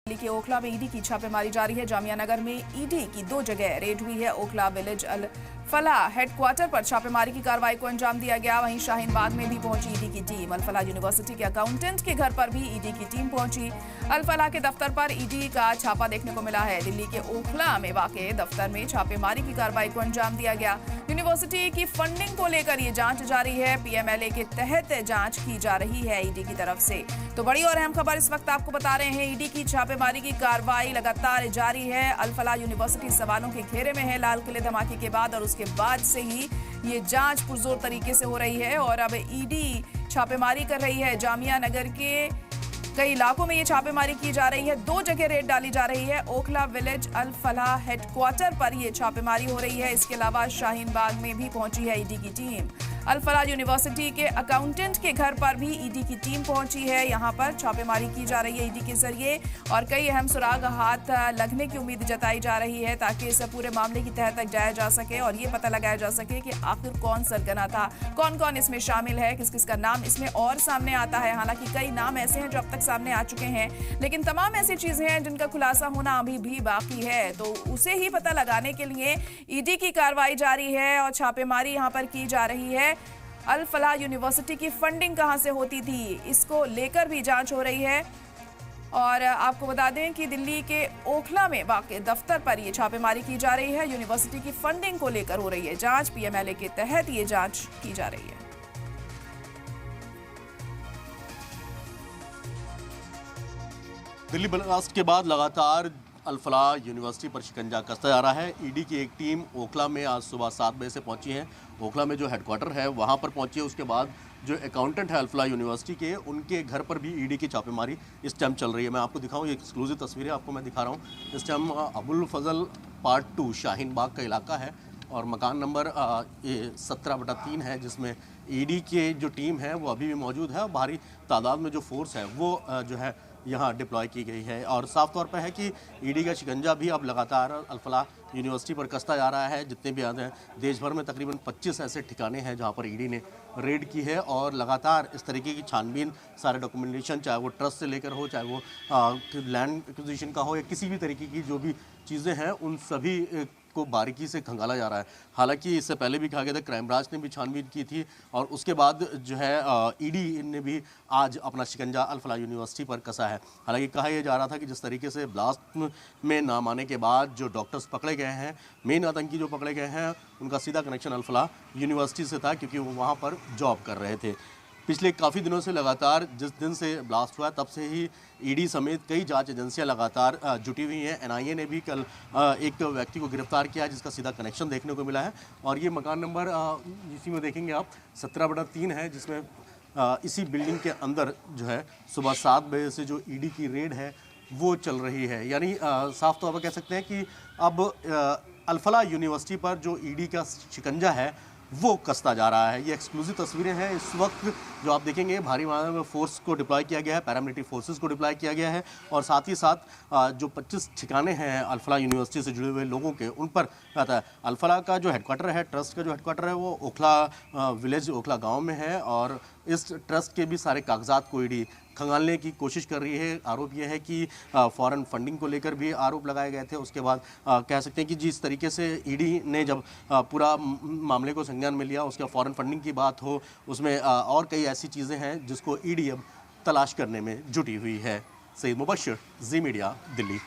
दिल्ली के ओखला में ईडी की छापेमारी जारी है। जामिया नगर में ईडी की 2 जगह रेड हुई है। ओखला विलेज अल फलाह हेडक्वार्टर पर छापेमारी की कार्रवाई को अंजाम दिया गया। वहीं शाहीन बाग में भी पहुंची ईडी की टीम। अल फलाह यूनिवर्सिटी के अकाउंटेंट के घर पर भी ईडी की टीम पहुंची। अल फलाह के दफ्तर पर ईडी का छापा देखने को मिला है। दिल्ली के ओखला में वाक़े दफ्तर में छापेमारी की कार्रवाई को अंजाम दिया गया। यूनिवर्सिटी की फंडिंग को लेकर ये जांच जारी है। पीएमएलए के तहत जांच की जा रही है ईडी की तरफ से। तो बड़ी और अहम खबर इस वक्त आपको बता रहे हैं। ईडी की छापेमारी की कार्रवाई लगातार जारी है। अल फलाह यूनिवर्सिटी सवालों के घेरे में है लाल किले धमाके के बाद, और उसके बाद से ही ये जांच पुरजोर तरीके से हो रही है। और अब ईडी छापेमारी कर रही है। जामिया नगर के कई इलाकों में ये छापेमारी की जा रही है। 2 जगह रेड डाली जा रही है। ओखला विलेज अल फलाह हेडक्वार्टर पर ये छापेमारी हो रही है। इसके अलावा शाहीन बाग में भी पहुंची है ईडी की टीम। अल फलाह यूनिवर्सिटी के अकाउंटेंट के घर पर भी ईडी की टीम पहुंची है। यहां पर छापेमारी की जा रही है ईडी के जरिए, और कई अहम सुराग हाथ लगने की उम्मीद जताई जा रही है ताकि इस पूरे मामले की तह तक जाया जा सके और ये पता लगाया जा सके कि आखिर कौन सरगना था, कौन कौन इसमें शामिल है, किस किस का नाम इसमें और सामने आता है। हालांकि कई नाम ऐसे हैं जो अब तक सामने आ चुके हैं, लेकिन तमाम ऐसी चीजें हैं जिनका खुलासा होना अभी भी बाकी है। तो उसे ही पता लगाने के लिए ईडी की कार्रवाई जारी है और छापेमारी यहां पर की जा रही है। अल फलाह यूनिवर्सिटी की फंडिंग कहां से होती थी, इसको लेकर भी जांच हो रही है। और आपको बता दें कि दिल्ली के ओखला में वाक़े दफ्तर पर ये छापेमारी की जा रही है। यूनिवर्सिटी की फंडिंग को लेकर हो रही है जांच। पीएमएलए के तहत ये जांच की जा रही है। दिल्ली ब्लास्ट के बाद लगातार अल फलाह यूनिवर्सिटी पर शिकंजा कसता जा रहा है। ईडी की एक टीम ओखला में आज सुबह 7 बजे से पहुंची है। ओखला में जो हेडक्वार्टर है वहां पर पहुंची है। उसके बाद जो अकाउंटेंट है अल फलाह यूनिवर्सिटी के, उनके घर पर भी ईडी की छापेमारी इस टाइम चल रही है। मैं आपको दिखाऊं, ये एक्सक्लूसिव तस्वीरें आपको मैं दिखा रहा हूँ। इस टाइम अबुल फजल पार्ट 2 शाहीन बाग का इलाका है और मकान नंबर 17/3 है, जिसमें ईडी के जो टीम है वो अभी भी मौजूद है। भारी तादाद में जो फोर्स है वो जो है यहाँ डिप्लॉय की गई है। और साफ तौर पर है कि ईडी का शिकंजा भी अब लगातार अल फलाह यूनिवर्सिटी पर कसता जा रहा है। जितने भी आते हैं, देश भर में तकरीबन 25 ऐसे ठिकाने हैं जहाँ पर ईडी ने रेड की है और लगातार इस तरीके की छानबीन, सारे डॉक्यूमेंटेशन, चाहे वो ट्रस्ट से लेकर हो, चाहे वो लैंड एक्विजिशन का हो, या किसी भी तरीके की जो भी चीज़ें हैं उन सभी को बारीकी से खंगाला जा रहा है। हालांकि इससे पहले भी कहा गया था, क्राइम ब्रांच ने भी छानबीन की थी और उसके बाद जो है ईडी ने भी आज अपना शिकंजा अल फलाह यूनिवर्सिटी पर कसा है। हालांकि कहा यह जा रहा था कि जिस तरीके से ब्लास्ट में नाम आने के बाद जो डॉक्टर्स पकड़े गए हैं, मेन आतंकी जो पकड़े गए हैं, उनका सीधा कनेक्शन अल फलाह यूनिवर्सिटी से था, क्योंकि वो वहाँ पर जॉब कर रहे थे। पिछले काफ़ी दिनों से लगातार जिस दिन से ब्लास्ट हुआ तब से ही ईडी समेत कई जांच एजेंसियां लगातार जुटी हुई हैं। एनआईए ने भी कल एक व्यक्ति को गिरफ्तार किया जिसका सीधा कनेक्शन देखने को मिला है। और ये मकान नंबर इसी में देखेंगे आप 17/3 है, जिसमें इसी बिल्डिंग के अंदर जो है सुबह 7 बजे से जो ईडी की रेड है वो चल रही है। यानी साफ तौर पर कह सकते हैं कि अब अल फलाह यूनिवर्सिटी पर जो ईडी का शिकंजा है वो कसता जा रहा है। ये एक्सक्लूसिव तस्वीरें हैं। इस वक्त जो आप देखेंगे, भारी मात्रा में फोर्स को डिप्लॉय किया गया है, पैरामिलिट्री फोर्सेस को डिप्लॉय किया गया है, और साथ ही साथ जो 25 ठिकाने हैं अल फलाह यूनिवर्सिटी से जुड़े हुए लोगों के, उन पर आता है। अल फलाह का जो हेडक्वार्टर है, ट्रस्ट का जो हेडक्वार्टर है, वो ओखला विलेज, ओखला गाँव में है। और इस ट्रस्ट के भी सारे कागजात को ईडी खंगालने की कोशिश कर रही है। आरोप यह है कि फॉरेन फंडिंग को लेकर भी आरोप लगाए गए थे। उसके बाद कह सकते हैं कि जिस तरीके से ईडी ने जब पूरा मामले को संज्ञान में लिया, उसका फॉरेन फंडिंग की बात हो, उसमें और कई ऐसी चीज़ें हैं जिसको ईडी अब तलाश करने में जुटी हुई है। सईद मुबश्शिर, जी मीडिया, दिल्ली।